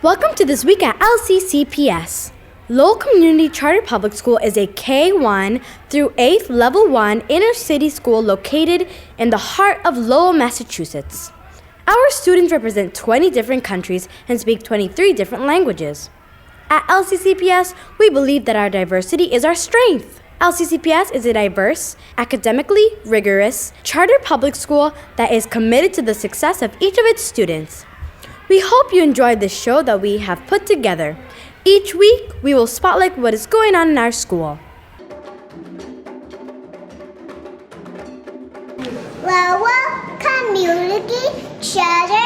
Welcome to This Week at LCCPS. Lowell Community Charter Public School is a K-1 through 8th Level 1 inner-city school located in the heart of Lowell, Massachusetts. Our students represent 20 different countries and speak 23 different languages. At LCCPS, we believe that our diversity is our strength. LCCPS is a diverse, academically rigorous, charter public school that is committed to the success of each of its students. We hope you enjoyed this show that we have put together. Each week, we will spotlight what is going on in our school. Lowell Community Charter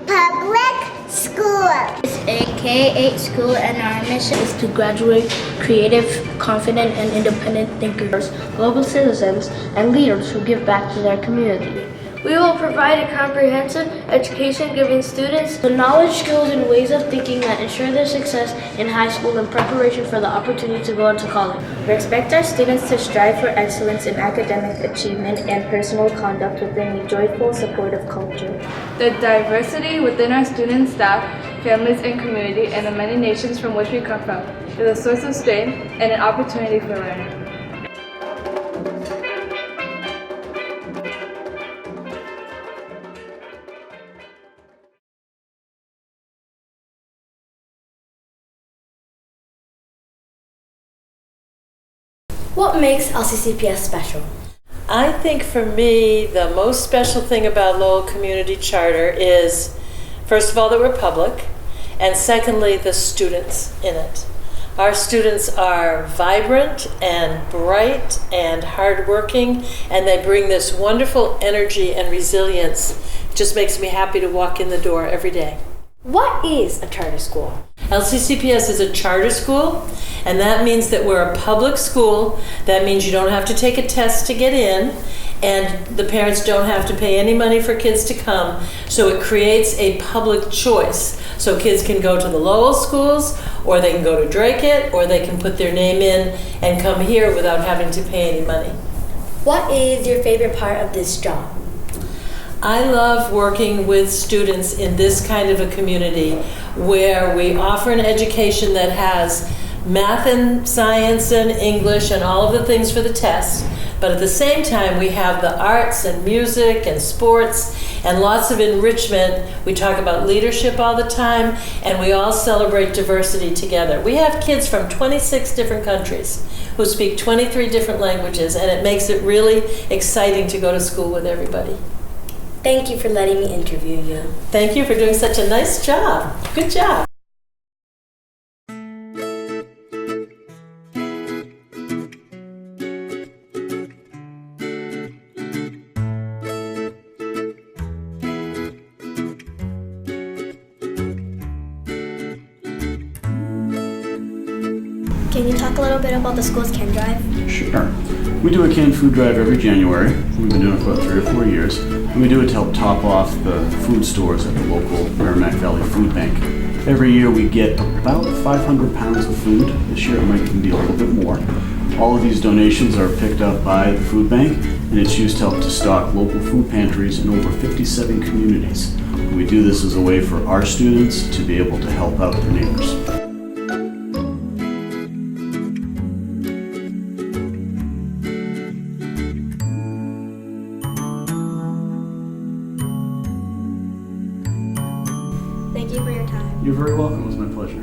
Public School. It's a K-8 school and our mission is to graduate creative, confident, and independent thinkers, global citizens, and leaders who give back to their community. We will provide a comprehensive education giving students the knowledge, skills, and ways of thinking that ensure their success in high school in preparation for the opportunity to go into college. We expect our students to strive for excellence in academic achievement and personal conduct within a joyful, supportive culture. The diversity within our student staff, families, and community, and the many nations from which we come from, is a source of strength and an opportunity for learning. What makes LCCPS special? I think for me, the most special thing about Lowell Community Charter is, first of all, that we're public, and secondly, the students in it. Our students are vibrant and bright and hardworking, and they bring this wonderful energy and resilience. It just makes me happy to walk in the door every day. What is a charter school? LCCPS is a charter school, and that means that we're a public school. That means you don't have to take a test to get in, and the parents don't have to pay any money for kids to come. So it creates a public choice. So kids can go to the Lowell schools, or they can go to Drake-It, or they can put their name in and come here without having to pay any money. What is your favorite part of this job? I love working with students in this kind of a community where we offer an education that has math and science and English and all of the things for the test, but at the same time we have the arts and music and sports and lots of enrichment. We talk about leadership all the time, and we all celebrate diversity together. We have kids from 26 different countries who speak 23 different languages, and it makes it really exciting to go to school with everybody. Thank you for letting me interview you. Thank you for doing such a nice job. Good job. Can you talk a little bit about the school's Can Drive? Sure. We do a canned food drive every January. We've been doing it for about 3 or 4 years. And we do it to help top off the food stores at the local Merrimack Valley Food Bank. Every year we get about 500 pounds of food. This year it might even be a little bit more. All of these donations are picked up by the food bank, and it's used to help to stock local food pantries in over 57 communities. We do this as a way for our students to be able to help out their neighbors. Thank you for your time. You're very welcome. It was my pleasure.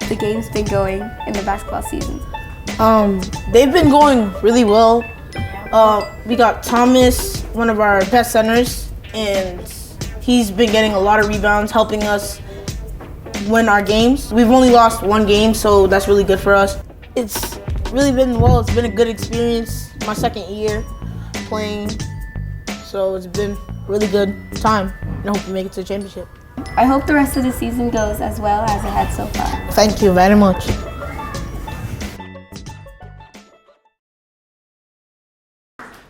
The game's been going in the basketball season? They've been going really well. We got Thomas, one of our best centers, and he's been getting a lot of rebounds, helping us win our games. We've only lost 1 game, so that's really good for us. It's really been well. It's been a good experience. My second year playing, so it's been a really good time, and I hope we make it to the championship. I hope the rest of the season goes as well as it had so far. Thank you very much.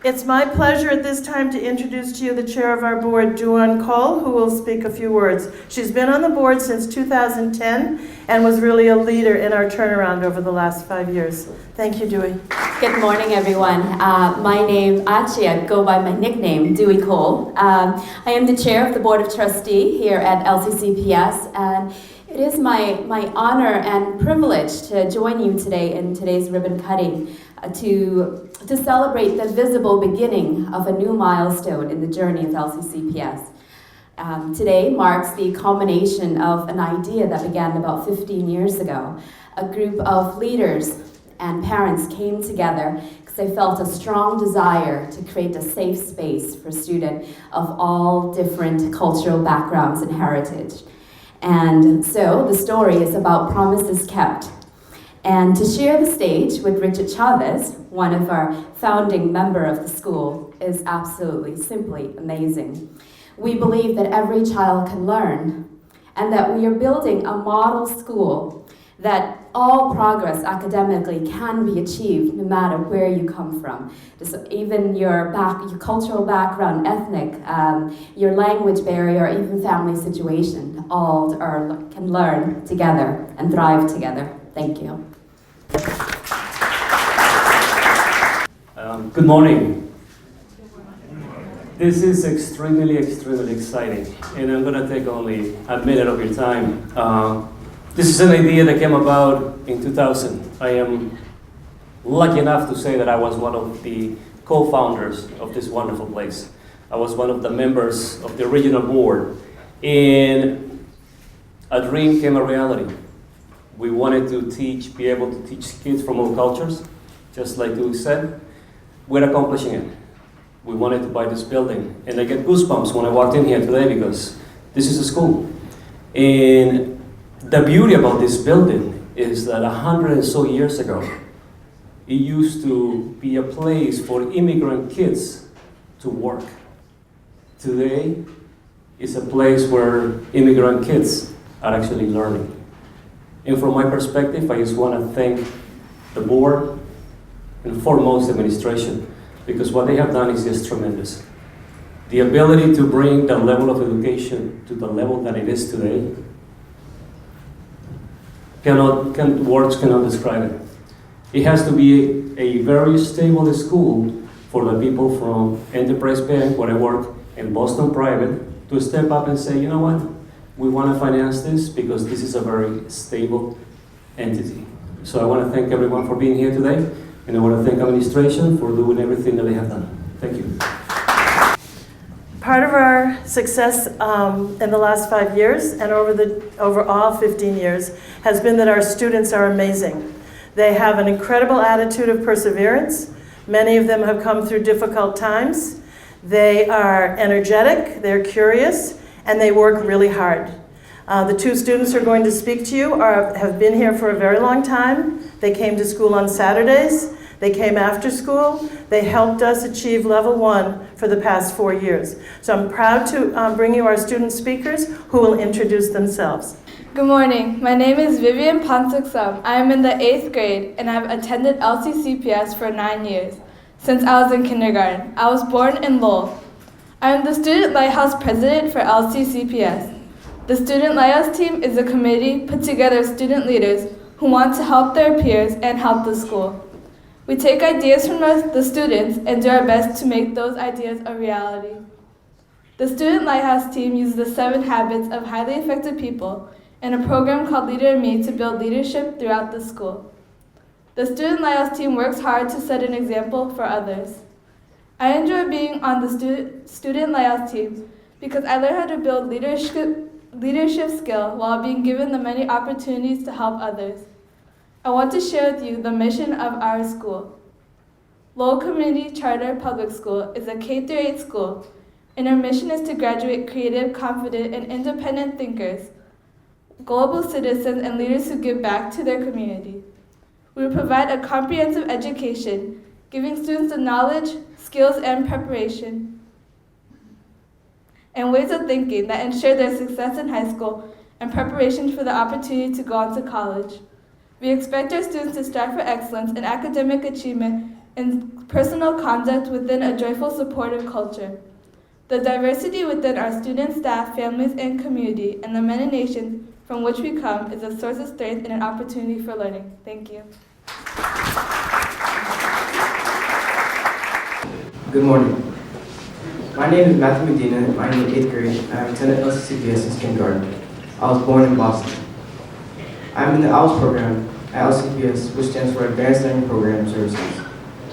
It's my pleasure at this time to introduce to you the chair of our board, Duan Cole, who will speak a few words. She's been on the board since 2010 and was really a leader in our turnaround over the last 5 years. Thank you, Dewey. Good morning, everyone. My name, actually, I go by my nickname, Dewey Cole. I am the chair of the Board of Trustee here at LCCPS, and it is my honor and privilege to join you today in today's ribbon cutting to celebrate the visible beginning of a new milestone in the journey of LCCPS. Today marks the culmination of an idea that began about 15 years ago. A group of leaders and parents came together because they felt a strong desire to create a safe space for students of all different cultural backgrounds and heritage. And so the story is about promises kept. And to share the stage with Richard Chavez, one of our founding members of the school, is absolutely simply amazing. We believe that every child can learn, and that we are building a model school that all progress academically can be achieved no matter where you come from. Just even your cultural background, ethnic, your language barrier, even family situation, all can learn together and thrive together. Thank you. Good morning. This is extremely exciting, and I'm going to take only a minute of your time. This is an idea that came about in 2000. I am lucky enough to say that I was one of the co-founders of this wonderful place. I was one of the members of the original board, and a dream came a reality. We wanted to be able to teach kids from all cultures, just like Dewey said. We're accomplishing it. We wanted to buy this building, and I get goosebumps when I walked in here today because this is a school. And the beauty about this building is that 100 and so years ago, it used to be a place for immigrant kids to work. Today, it's a place where immigrant kids are actually learning. And from my perspective, I just want to thank the board and foremost administration, because what they have done is just tremendous. The ability to bring the level of education to the level that it is today, words cannot describe it. It has to be a very stable school for the people from Enterprise Bank, where I work, in Boston Private, to step up and say, you know what? We want to finance this because this is a very stable entity. So I want to thank everyone for being here today, and I want to thank administration for doing everything that they have done. Thank you. Part of our success in the last 5 years and over all 15 years has been that our students are amazing. They have an incredible attitude of perseverance. Many of them have come through difficult times. They are energetic, they're curious, and they work really hard. The two students who are going to speak to you have been here for a very long time. They came to school on Saturdays. They came after school. They helped us achieve level 1 for the past 4 years. So I'm proud to bring you our student speakers who will introduce themselves. Good morning. My name is Vivian Ponsuksum. I am in the 8th grade and I've attended LCCPS for 9 years. Since I was in kindergarten. I was born in Lowell. I am the Student Lighthouse President for LCCPS. The Student Lighthouse team is a committee put together of student leaders who want to help their peers and help the school. We take ideas from the students and do our best to make those ideas a reality. The Student Lighthouse team uses the 7 habits of highly effective people and a program called Leader in Me to build leadership throughout the school. The Student Lighthouse team works hard to set an example for others. I enjoy being on the Student Lighthouse team because I learn how to build leadership skill while being given the many opportunities to help others. I want to share with you the mission of our school. Lowell Community Charter Public School is a K-8 school, and our mission is to graduate creative, confident, and independent thinkers, global citizens, and leaders who give back to their community. We provide a comprehensive education, giving students the knowledge, skills, and preparation, and ways of thinking that ensure their success in high school and preparation for the opportunity to go on to college. We expect our students to strive for excellence in academic achievement and personal conduct within a joyful, supportive culture. The diversity within our students, staff, families, and community, and the many nations from which we come is a source of strength and an opportunity for learning. Thank you. Good morning. My name is Matthew Medina. I'm in the 8th grade, and I attended LCCPS since kindergarten. I was born in Boston. I'm in the ALS program at LCCPS, which stands for Advanced Learning Program Services.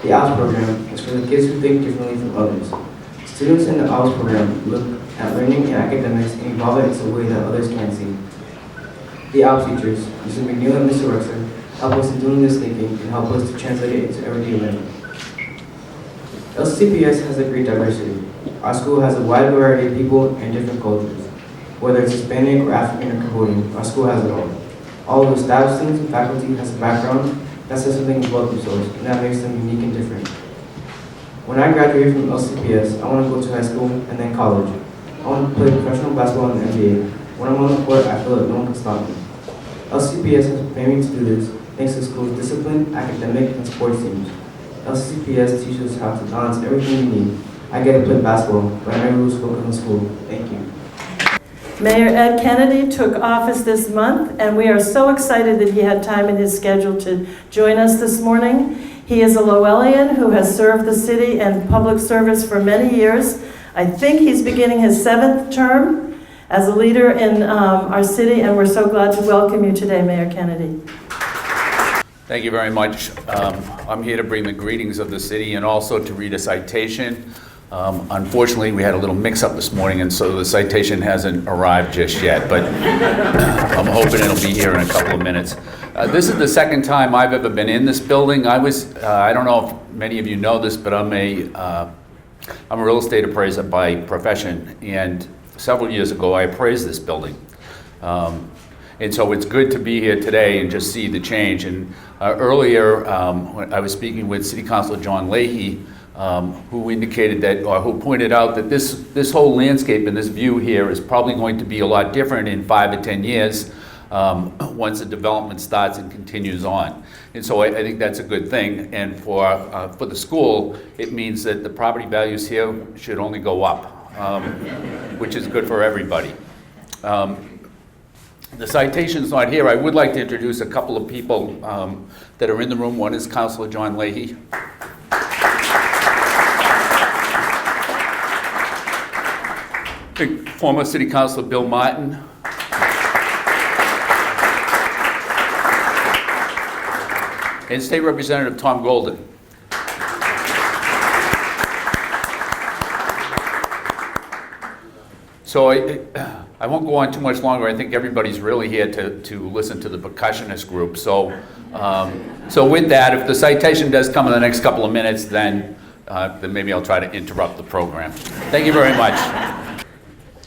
The ALS program is for the kids who think differently from others. Students in the ALS program look at learning and academics and evolve it into a way that others can't see. The ALS teachers, Mr. McNeil and Mr. Rexer, help us in doing this thinking and help us to translate it into everyday learning. LCCPS has a great diversity. Our school has a wide variety of people and different cultures. Whether it's Hispanic or African or Cambodian, our school has it all. All of the staff, students, and faculty has a background that says something about themselves, and that makes them unique and different. When I graduate from LCCPS, I want to go to high school and then college. I want to play professional basketball in the NBA. When I'm on the court, I feel like no one can stop me. LCCPS has prepared me to do this thanks to the school's discipline, academic, and sports teams. LCCPS teaches us how to balance everything we need. I get to play basketball, but I never lose focus on school. Thank you. Mayor Ed Kennedy took office this month, and we are so excited that he had time in his schedule to join us this morning. He is a Lowellian who has served the city and public service for many years. I think he's beginning his 7th term as a leader in our city, and we're so glad to welcome you today, Mayor Kennedy. Thank you very much. I'm here to bring the greetings of the city and also to read a citation. Unfortunately, we had a little mix-up this morning, and so the citation hasn't arrived just yet, but I'm hoping it'll be here in a couple of minutes. This is the second time I've ever been in this building. I don't know if many of you know this, but I'm a real estate appraiser by profession, and several years ago I appraised this building. And so it's good to be here today and just see the change. And earlier, when I was speaking with City Councilor John Leahy, who indicated that, or who pointed out that this whole landscape and this view here is probably going to be a lot different in 5 or 10 years once the development starts and continues on. And so I think that's a good thing. And for the school, it means that the property values here should only go up, which is good for everybody. The citation's not here. I would like to introduce a couple of people that are in the room. One is Councilor John Leahy. Former City Councilor Bill Martin. And State Representative Tom Golden. So I won't go on too much longer. I think everybody's really here to listen to the percussionist group. So with that, if the citation does come in the next couple of minutes, then maybe I'll try to interrupt the program. Thank you very much.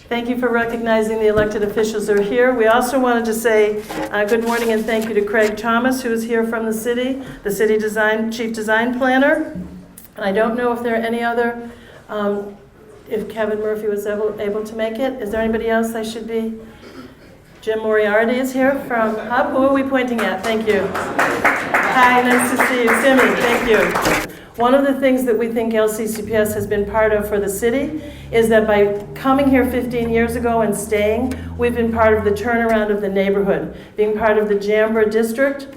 Thank you for recognizing the elected officials who are here. We also wanted to say good morning and thank you to Craig Thomas, who is here from the city chief design planner. And I don't know if there are any other, if Kevin Murphy was able to make it. Is there anybody else I should be? Jim Moriarty is here from Hub. Who are we pointing at? Thank you. Hi, nice to see you. Simi, thank you. One of the things that we think LCCPS has been part of for the city is that by coming here 15 years ago and staying, we've been part of the turnaround of the neighborhood. Being part of the Jambra district,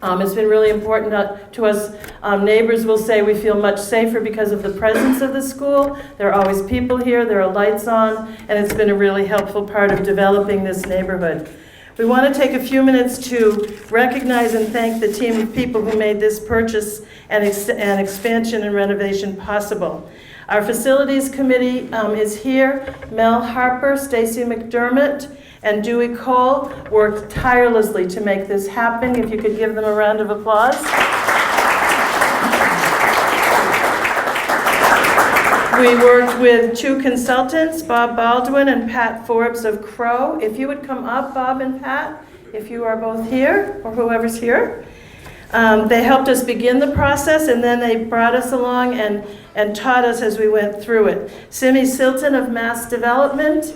it's been really important to us. Neighbors will say we feel much safer because of the presence of the school. There are always people here, there are lights on, and it's been a really helpful part of developing this neighborhood. We want to take a few minutes to recognize and thank the team of people who made this purchase and expansion and renovation possible. Our facilities committee is here. Mel Harper, Stacy McDermott, and Dewey Cole worked tirelessly to make this happen. If you could give them a round of applause. We worked with 2 consultants, Bob Baldwin and Pat Forbes of Crow. If you would come up, Bob and Pat, if you are both here, or whoever's here. They helped us begin the process, and then they brought us along and taught us as we went through it. Simi Silton of Mass Development.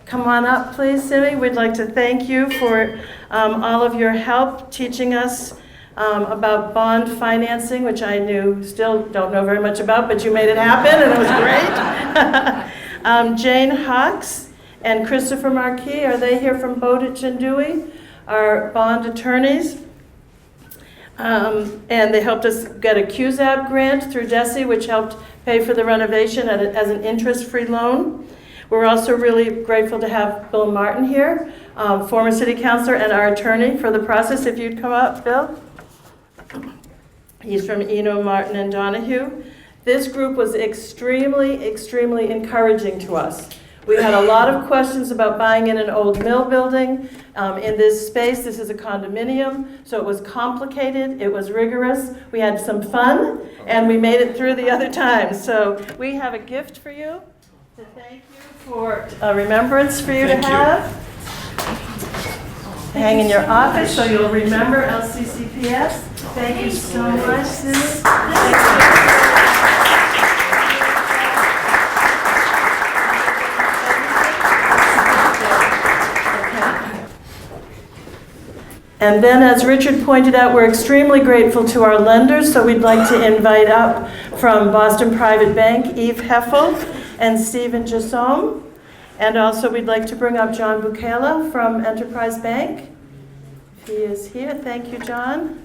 Come on up, please, Simi. We'd like to thank you for all of your help teaching us about bond financing, which I still don't know very much about, but you made it happen and it was great. Jane Hawks and Christopher Marquis, are they here from Bowditch and Dewey? Our bond attorneys. And they helped us get a QZAP grant through DESE, which helped pay for the renovation as an interest-free loan. We're also really grateful to have Bill Martin here, former city councilor and our attorney for the process. If you'd come up, Bill. He's from Eno, Martin, and Donahue. This group was extremely, extremely encouraging to us. We had a lot of questions about buying in an old mill building in this space. This is a condominium, so it was complicated, it was rigorous. We had some fun, and we made it through the other times. So we have a gift for you to thank you for a remembrance for you to have. Hang in your office so you'll remember LCCPS. Thank you so much, Susan. And then, as Richard pointed out, we're extremely grateful to our lenders, so we'd like to invite up from Boston Private Bank, Eve Heffel and Stephen Jassom. And also we'd like to bring up John Bukela from Enterprise Bank. If he is here, thank you, John.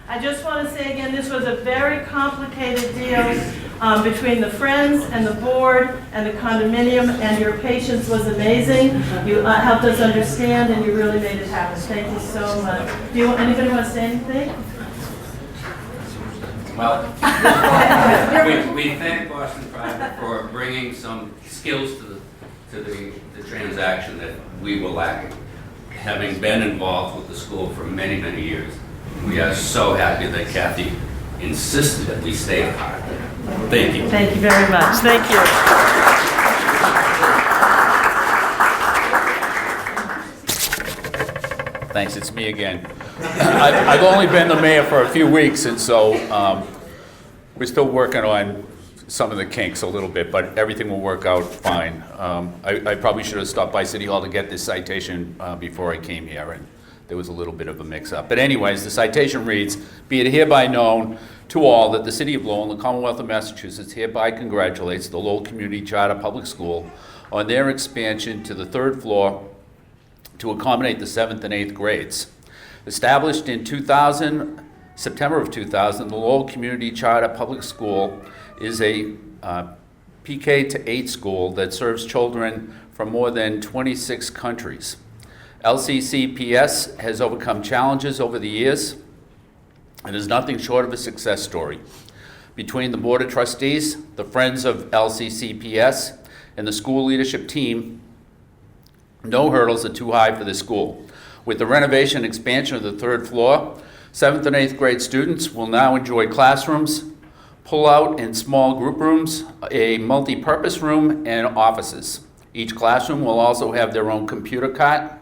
I just want to say again, this was a very complicated deal between the Friends and the board and the condominium, and your patience was amazing. You helped us understand, and you really made it happen. Thank you so much. Anybody want to say anything? Well, we thank Boston Private for bringing some skills to the transaction that we were lacking. Having been involved with the school for many, many years, we are so happy that Kathy insisted that we stay a part. Thank you. Thank you very much. Thank you. Thanks, it's me again. I've only been the mayor for a few weeks, and so we're still working on some of the kinks a little bit, but everything will work out fine. I probably should have stopped by City Hall to get this citation before I came here, and there was a little bit of a mix-up. But anyways, the citation reads, "Be it hereby known to all that the City of Lowell and the Commonwealth of Massachusetts hereby congratulates the Lowell Community Charter Public School on their expansion to the third floor to accommodate the 7th and 8th grades. Established in September of 2000, the Lowell Community Charter Public School is a PK to 8 school that serves children from more than 26 countries. LCCPS has overcome challenges over the years and is nothing short of a success story. Between the Board of Trustees, the Friends of LCCPS, and the school leadership team, no hurdles are too high for the school. With the renovation and expansion of the third floor, 7th and 8th grade students will now enjoy classrooms, pull-out and small group rooms, a multi-purpose room, and offices. Each classroom will also have their own computer cot.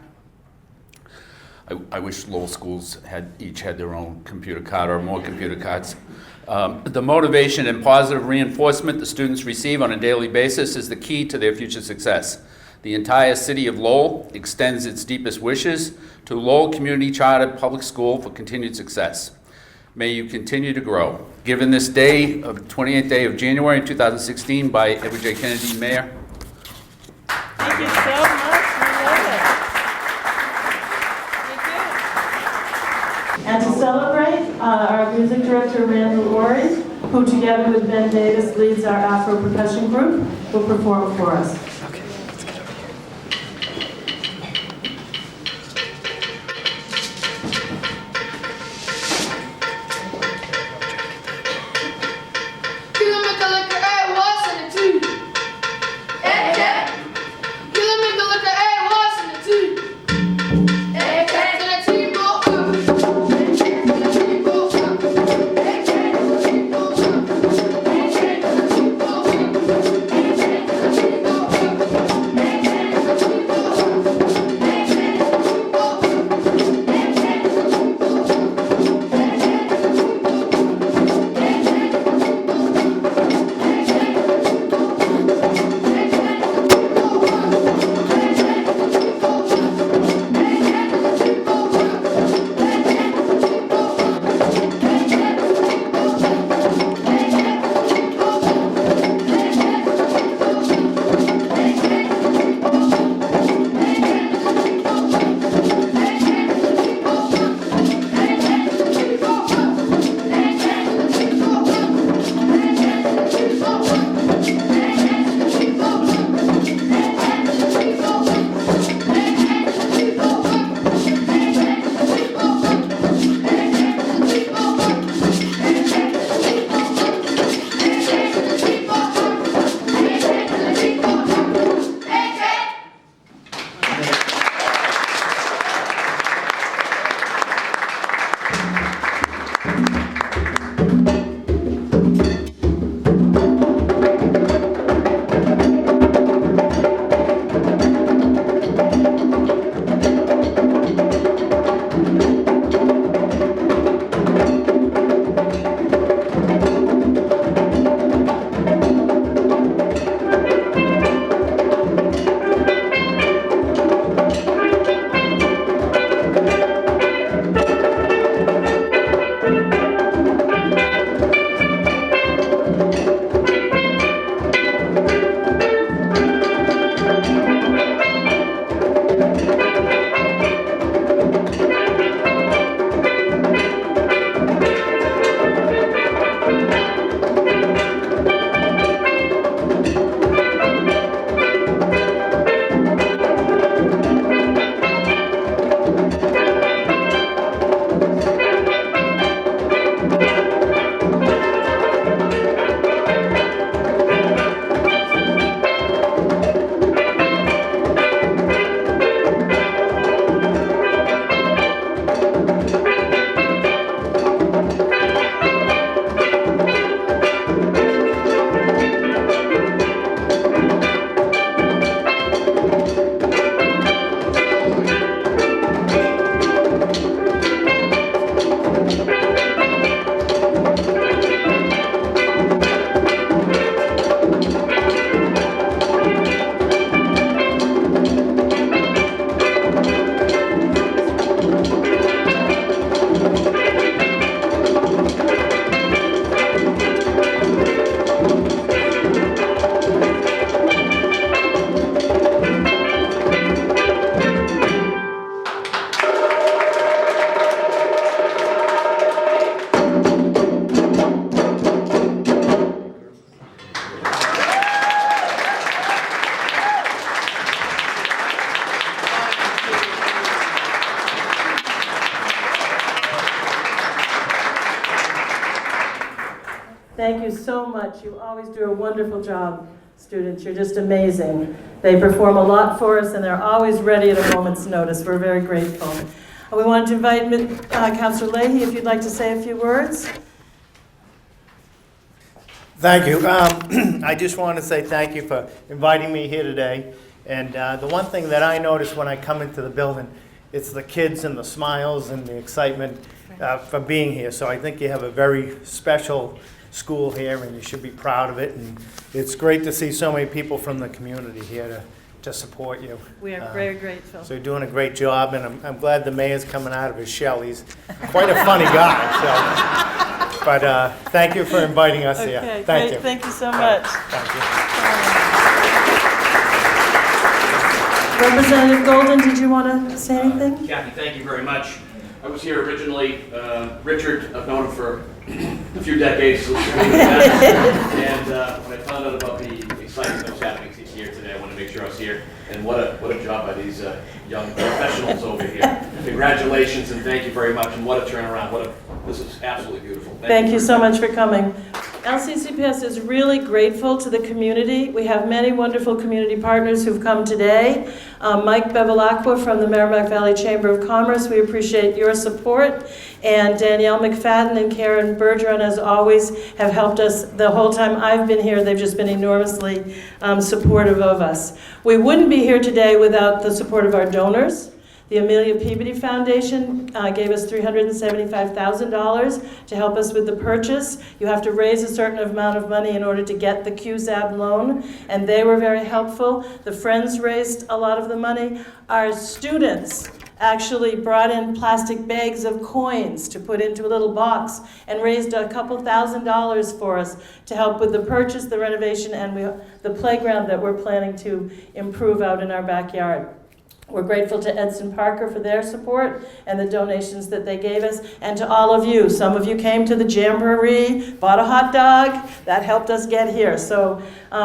I wish Lowell schools each had their own computer cot or more computer cots. The motivation and positive reinforcement the students receive on a daily basis is the key to their future success. The entire City of Lowell extends its deepest wishes to Lowell Community Charter Public School for continued success. May you continue to grow. Given this day, 28th day of January 2016 by Edward J. Kennedy, Mayor. Thank you so much. We love it. Thank you. And to celebrate, our music director, Randall Ori, who together with Ben Davis leads our Afro percussion group, will perform for us. Thank you so much. You always do a wonderful job, students. You're just amazing. They perform a lot for us, and they're always ready at a moment's notice. We're very grateful. We want to invite Councillor Leahy, if you'd like to say a few words. Thank you. I just want to say thank you for inviting me here today. And the one thing that I notice when I come into the building, it's the kids and the smiles and the excitement for being here. So I think you have a very special school here, and you should be proud of it. And it's great to see so many people from the community here to support you. We are very grateful. So you're doing a great job, and I'm glad the mayor's coming out of his shell. He's quite a funny guy. So, but thank you for inviting us here. Okay, Thank great. you. Thank you so much. Thank you. Representative Golden, did you want to say anything? Kathy, thank you very much. I was here originally. Richard, I've known him for a few decades. And when I found out about the excitement that was happening here today, I wanted to make sure I was here. And what a job by these young professionals over here. Congratulations and thank you very much. And what a turnaround. This is absolutely beautiful. Thank you so much for coming. LCCPS is really grateful to the community. We have many wonderful community partners who've come today. Mike Bevilacqua from the Merrimack Valley Chamber of Commerce, we appreciate your support. And Danielle McFadden and Karen Bergeron, as always, have helped us the whole time I've been here. They've just been enormously supportive of us. We wouldn't be here today without the support of our donors. The Amelia Peabody Foundation gave us $375,000 to help us with the purchase. You have to raise a certain amount of money in order to get the QZAB loan, and they were very helpful. The Friends raised a lot of the money. Our students actually brought in plastic bags of coins to put into a little box and raised a couple $1,000s for us to help with the purchase, the renovation, and the playground that we're planning to improve out in our backyard. We're grateful to Edson Parker for their support and the donations that they gave us, and to all of you. Some of you came to the Jamboree, bought a hot dog. That helped us get here. So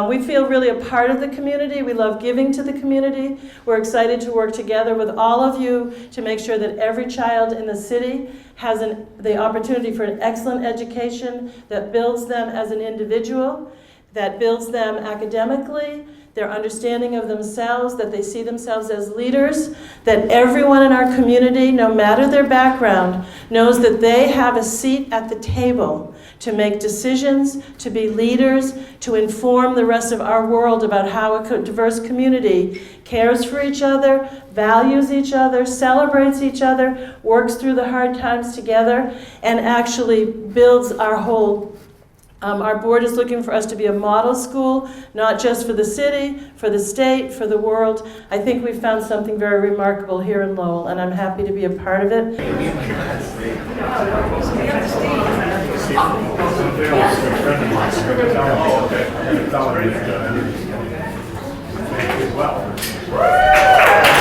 we feel really a part of the community. We love giving to the community. We're excited to work together with all of you to make sure that every child in the city has the opportunity for an excellent education that builds them as an individual, that builds them academically, their understanding of themselves, that they see themselves as leaders, that everyone in our community, no matter their background, knows that they have a seat at the table to make decisions, to be leaders, to inform the rest of our world about how a diverse community cares for each other, values each other, celebrates each other, works through the hard times together, and actually builds our whole. Our board is looking for us to be a model school, not just for the city, for the state, for the world. I think we've found something very remarkable here in Lowell, and I'm happy to be a part of it. Thank you as well.